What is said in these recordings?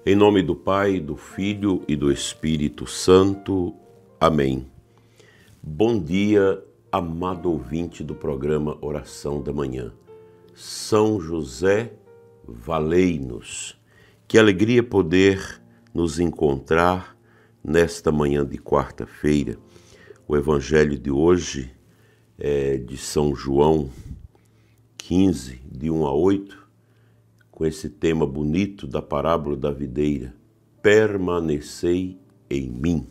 Em nome do Pai, do Filho e do Espírito Santo. Amém. Bom dia, amado ouvinte do programa Oração da Manhã. São José, valei-nos. Que alegria poder nos encontrar nesta manhã de quarta-feira. O evangelho de hoje é de São João 15, de 1 a 8, com esse tema bonito da parábola da videira, permanecei em mim.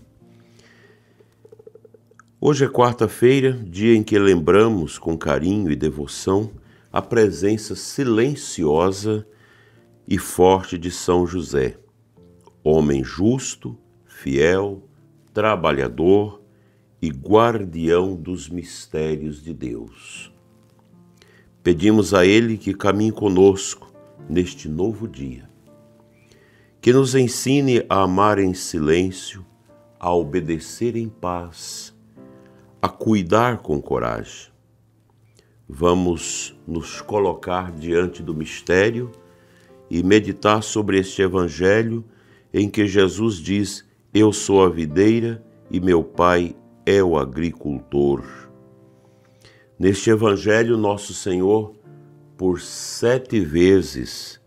Hoje é quarta-feira, dia em que lembramos com carinho e devoção a presença silenciosa e forte de São José, homem justo, fiel, trabalhador e guardião dos mistérios de Deus. Pedimos a Ele que caminhe conosco neste novo dia, que nos ensine a amar em silêncio, a obedecer em paz, a cuidar com coragem. Vamos nos colocar diante do mistério e meditar sobre este evangelho em que Jesus diz: eu sou a videira e meu Pai é o agricultor. Neste evangelho, nosso Senhor, por 7 vezes,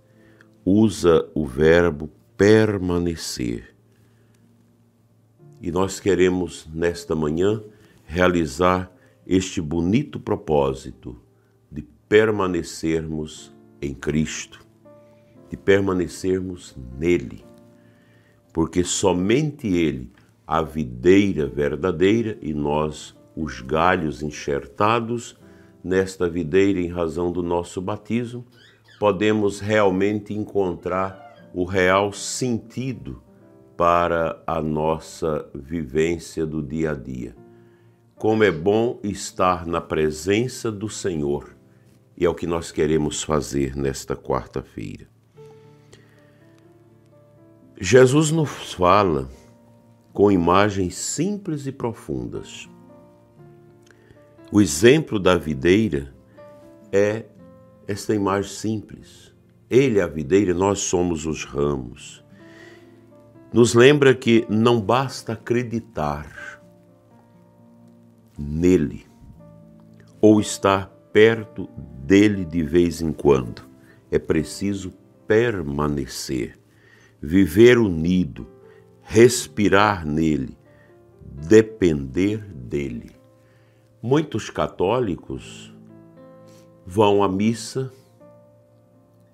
usa o verbo permanecer. E nós queremos, nesta manhã, realizar este bonito propósito de permanecermos em Cristo, de permanecermos nele, porque somente Ele, a videira verdadeira, e nós, os galhos enxertados nesta videira em razão do nosso batismo, podemos realmente encontrar o real sentido para a nossa vivência do dia a dia. Como é bom estar na presença do Senhor, e é o que nós queremos fazer nesta quarta-feira. Jesus nos fala com imagens simples e profundas. O exemplo da videira é esta imagem simples. Ele é a videira, nós somos os ramos. Nos lembra que não basta acreditar nele ou estar perto dele de vez em quando. É preciso permanecer, viver unido, respirar nele, depender dele. Muitos católicos vão à missa,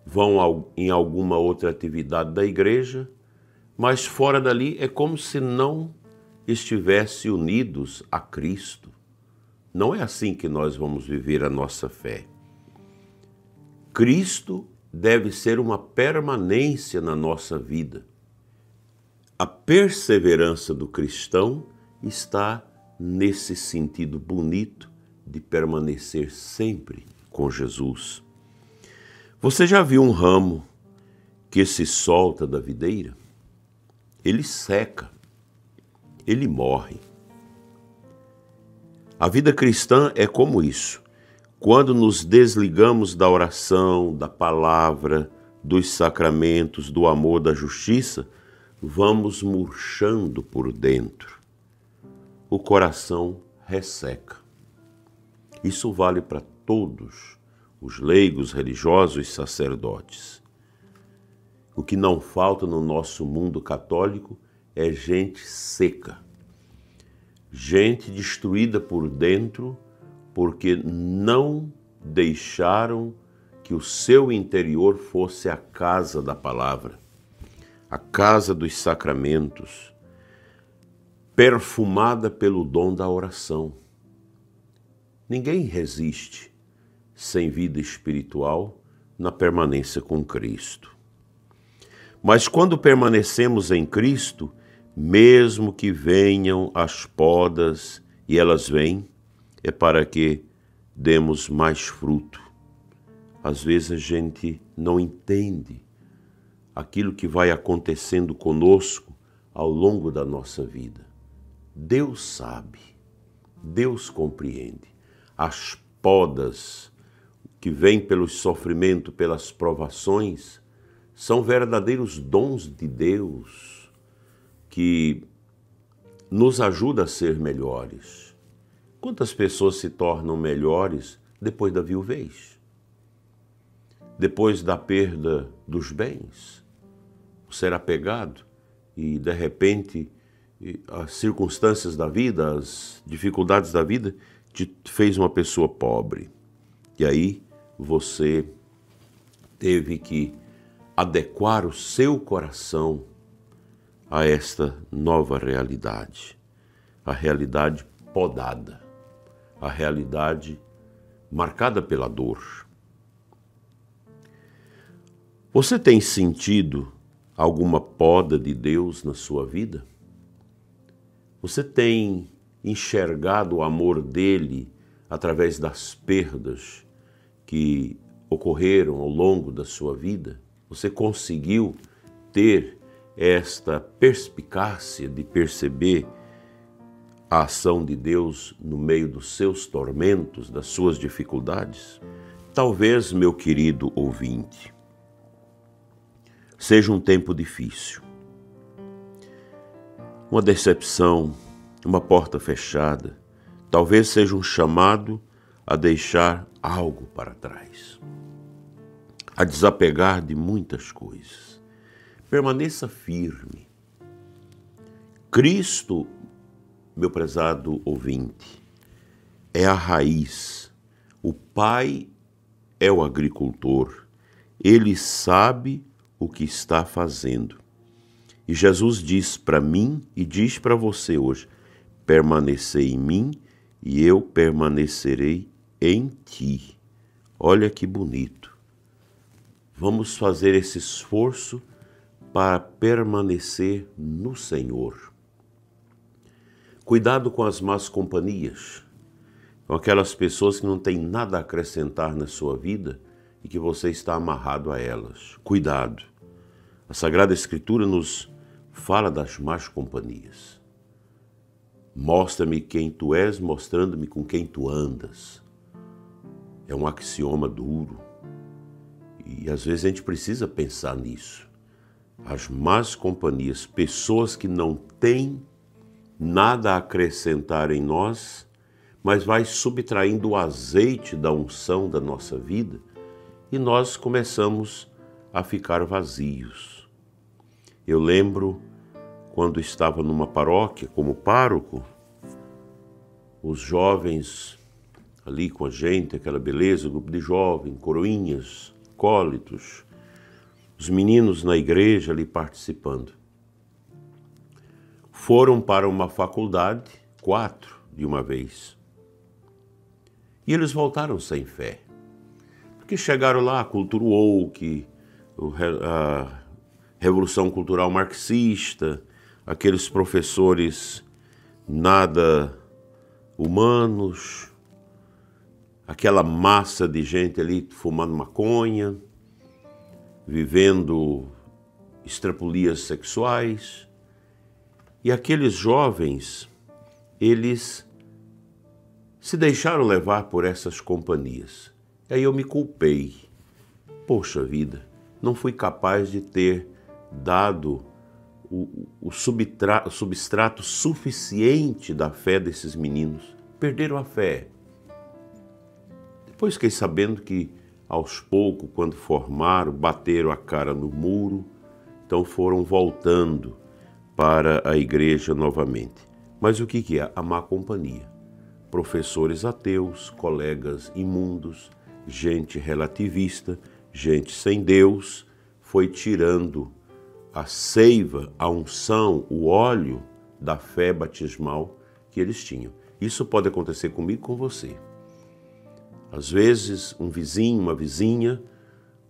vão em alguma outra atividade da igreja, mas fora dali é como se não estivessem unidos a Cristo. Não é assim que nós vamos viver a nossa fé. Cristo deve ser uma permanência na nossa vida. A perseverança do cristão está nesse sentido bonito de permanecer sempre com Jesus. Você já viu um ramo que se solta da videira? Ele seca, ele morre. A vida cristã é como isso. Quando nos desligamos da oração, da palavra, dos sacramentos, do amor, da justiça, vamos murchando por dentro. O coração resseca. Isso vale para todos, os leigos, religiosos e sacerdotes. O que não falta no nosso mundo católico é gente seca, gente destruída por dentro porque não deixaram que o seu interior fosse a casa da palavra, a casa dos sacramentos, perfumada pelo dom da oração. Ninguém resiste sem vida espiritual na permanência com Cristo. Mas quando permanecemos em Cristo, mesmo que venham as podas, e elas vêm, é para que demos mais fruto. Às vezes a gente não entende aquilo que vai acontecendo conosco ao longo da nossa vida. Deus sabe, Deus compreende. As podas que vêm pelo sofrimento, pelas provações, são verdadeiros dons de Deus que nos ajudam a ser melhores. Quantas pessoas se tornam melhores depois da viuvez? Depois da perda dos bens? Ser apegado e, de repente, as circunstâncias da vida, as dificuldades da vida, te fez uma pessoa pobre. E aí você teve que adequar o seu coração a esta nova realidade. A realidade podada, a realidade marcada pela dor. Você tem sentido alguma poda de Deus na sua vida? Você tem enxergado o amor dele através das perdas que ocorreram ao longo da sua vida? Você conseguiu ter esta perspicácia de perceber a ação de Deus no meio dos seus tormentos, das suas dificuldades? Talvez, meu querido ouvinte, seja um tempo difícil, uma decepção, uma porta fechada, talvez seja um chamado a deixar algo para trás, a desapegar de muitas coisas. Permaneça firme. Cristo, meu prezado ouvinte, é a raiz. O Pai é o agricultor. Ele sabe o que está fazendo. E Jesus diz para mim e diz para você hoje: permanecei em mim e eu permanecerei em ti. Olha que bonito. Vamos fazer esse esforço para permanecer no Senhor. Cuidado com as más companhias, com aquelas pessoas que não têm nada a acrescentar na sua vida e que você está amarrado a elas. Cuidado. A Sagrada Escritura nos fala das más companhias. Mostra-me quem tu és, mostrando-me com quem tu andas. É um axioma duro. E às vezes a gente precisa pensar nisso. As más companhias, pessoas que não têm nada a acrescentar em nós, mas vai subtraindo o azeite da unção da nossa vida e nós começamos a ficar vazios. Eu lembro quando estava numa paróquia como pároco, os jovens ali com a gente, aquela beleza, grupo de jovens, coroinhas, acólitos, os meninos na igreja ali participando. Foram para uma faculdade, 4 de uma vez. E eles voltaram sem fé. Porque chegaram lá, a cultura woke, a revolução cultural marxista, aqueles professores nada humanos, aquela massa de gente ali fumando maconha, vivendo estrapulias sexuais. E aqueles jovens, eles se deixaram levar por essas companhias. E aí eu me culpei. Poxa vida, não fui capaz de ter dado o substrato suficiente da fé desses meninos. Perderam a fé. Depois fiquei sabendo que, aos poucos, quando formaram, bateram a cara no muro, então foram voltando para a igreja novamente. Mas o que é a má companhia? Professores ateus, colegas imundos, gente relativista, gente sem Deus, foi tirando a seiva, a unção, o óleo da fé batismal que eles tinham. Isso pode acontecer comigo e com você. Às vezes, um vizinho, uma vizinha,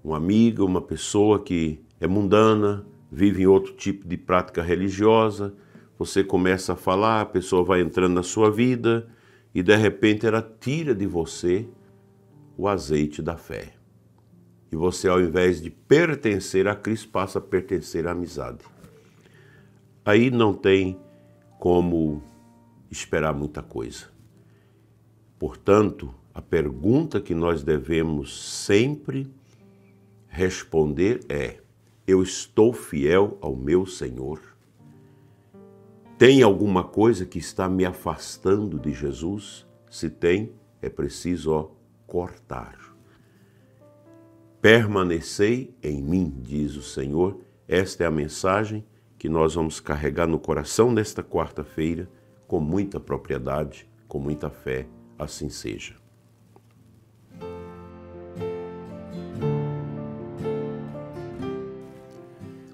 uma amiga, uma pessoa que é mundana, vive em outro tipo de prática religiosa, você começa a falar, a pessoa vai entrando na sua vida e de repente ela tira de você o azeite da fé. E você, ao invés de pertencer a Cristo, passa a pertencer à amizade. Aí não tem como esperar muita coisa. Portanto, a pergunta que nós devemos sempre responder é: Eu estou fiel ao meu Senhor? Tem alguma coisa que está me afastando de Jesus? Se tem, é preciso cortar. Permanecei em mim, diz o Senhor. Esta é a mensagem que nós vamos carregar no coração nesta quarta-feira, com muita propriedade, com muita fé, assim seja.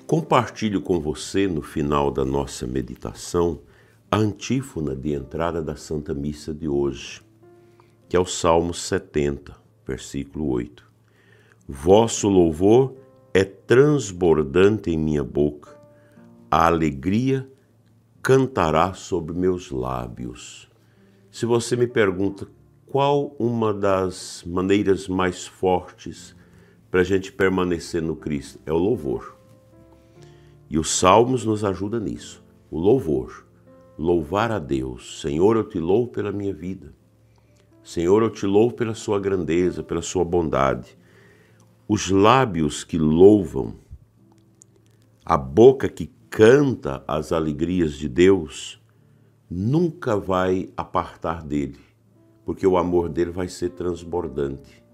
Compartilho com você, no final da nossa meditação, a antífona de entrada da Santa Missa de hoje, que é o Salmo 70, versículo 8. Vosso louvor é transbordante em minha boca, a alegria cantará sobre meus lábios. Se você me pergunta qual uma das maneiras mais fortes para a gente permanecer no Cristo, é o louvor. E os salmos nos ajudam nisso, o louvor. Louvar a Deus. Senhor, eu te louvo pela minha vida. Senhor, eu te louvo pela sua grandeza, pela sua bondade. Os lábios que louvam, a boca que canta as alegrias de Deus, nunca vai apartar dele, porque o amor dele vai ser transbordante.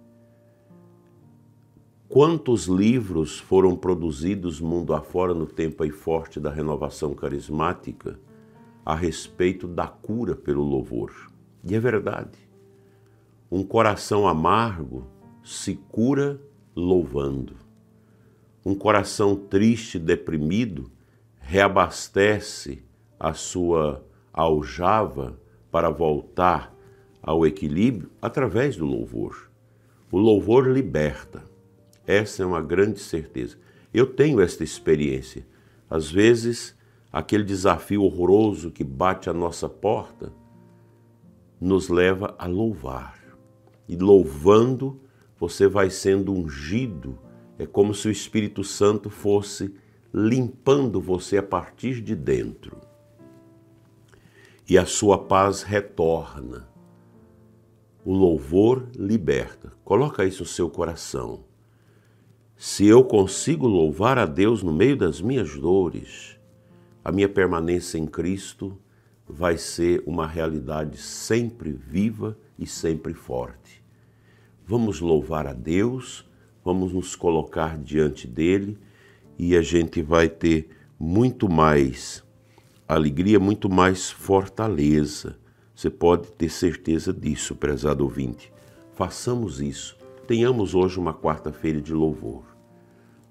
Quantos livros foram produzidos mundo afora no tempo aí forte da renovação carismática a respeito da cura pelo louvor? E é verdade. Um coração amargo se cura louvando. Um coração triste, deprimido, reabastece a sua aljava para voltar ao equilíbrio através do louvor. O louvor liberta. Essa é uma grande certeza. Eu tenho esta experiência. Às vezes, aquele desafio horroroso que bate à nossa porta nos leva a louvar. E louvando, você vai sendo ungido. É como se o Espírito Santo fosse limpando você a partir de dentro. E a sua paz retorna. O louvor liberta. Coloca isso no seu coração. Se eu consigo louvar a Deus no meio das minhas dores, a minha permanência em Cristo vai ser uma realidade sempre viva e sempre forte. Vamos louvar a Deus, vamos nos colocar diante dele e a gente vai ter muito mais alegria, muito mais fortaleza. Você pode ter certeza disso, prezado ouvinte. Façamos isso. Tenhamos hoje uma quarta-feira de louvor.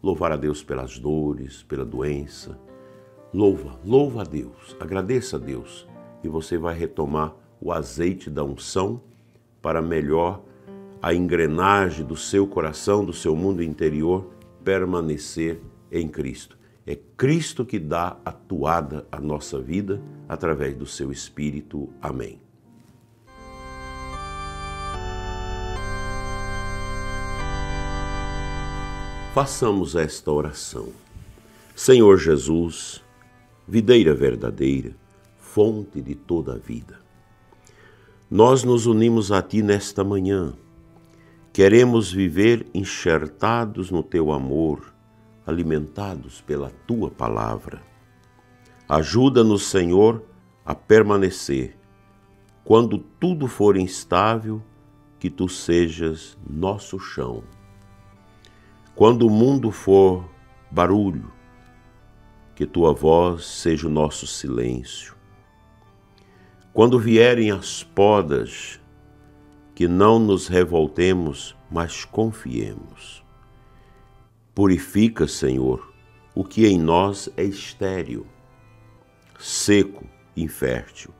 Louvar a Deus pelas dores, pela doença. Louva a Deus, agradeça a Deus. E você vai retomar o azeite da unção para melhor a engrenagem do seu coração, do seu mundo interior, permanecer em Cristo. É Cristo que dá a toada à nossa vida através do seu Espírito. Amém. Façamos esta oração. Senhor Jesus, videira verdadeira, fonte de toda a vida. Nós nos unimos a Ti nesta manhã. Queremos viver enxertados no Teu amor, alimentados pela Tua palavra. Ajuda-nos, Senhor, a permanecer. Quando tudo for instável, que Tu sejas nosso chão. Quando o mundo for barulho, que Tua voz seja o nosso silêncio. Quando vierem as podas, que não nos revoltemos, mas confiemos. Purifica, Senhor, o que em nós é estéril, seco, infértil.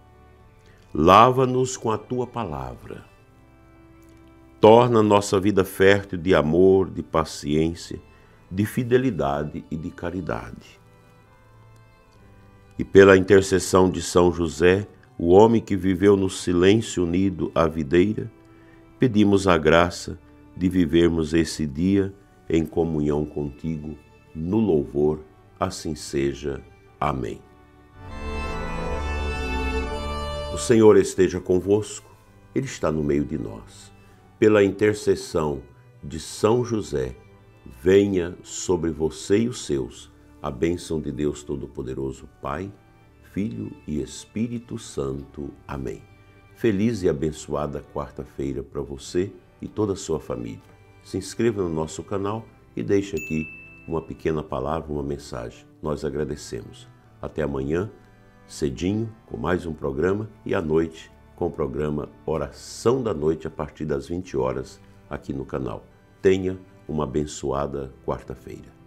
Lava-nos com a Tua palavra. Torna nossa vida fértil de amor, de paciência, de fidelidade e de caridade. E pela intercessão de São José, o homem que viveu no silêncio unido à videira, pedimos a graça de vivermos esse dia em comunhão contigo, no louvor, assim seja. Amém. O Senhor esteja convosco, Ele está no meio de nós. Pela intercessão de São José, venha sobre você e os seus a bênção de Deus Todo-Poderoso, Pai, Filho e Espírito Santo. Amém. Feliz e abençoada quarta-feira para você e toda a sua família. Se inscreva no nosso canal e deixe aqui uma pequena palavra, uma mensagem. Nós agradecemos. Até amanhã, cedinho, com mais um programa, e à noite, com o programa Oração da Noite, a partir das 20 horas, aqui no canal. Tenha uma abençoada quarta-feira.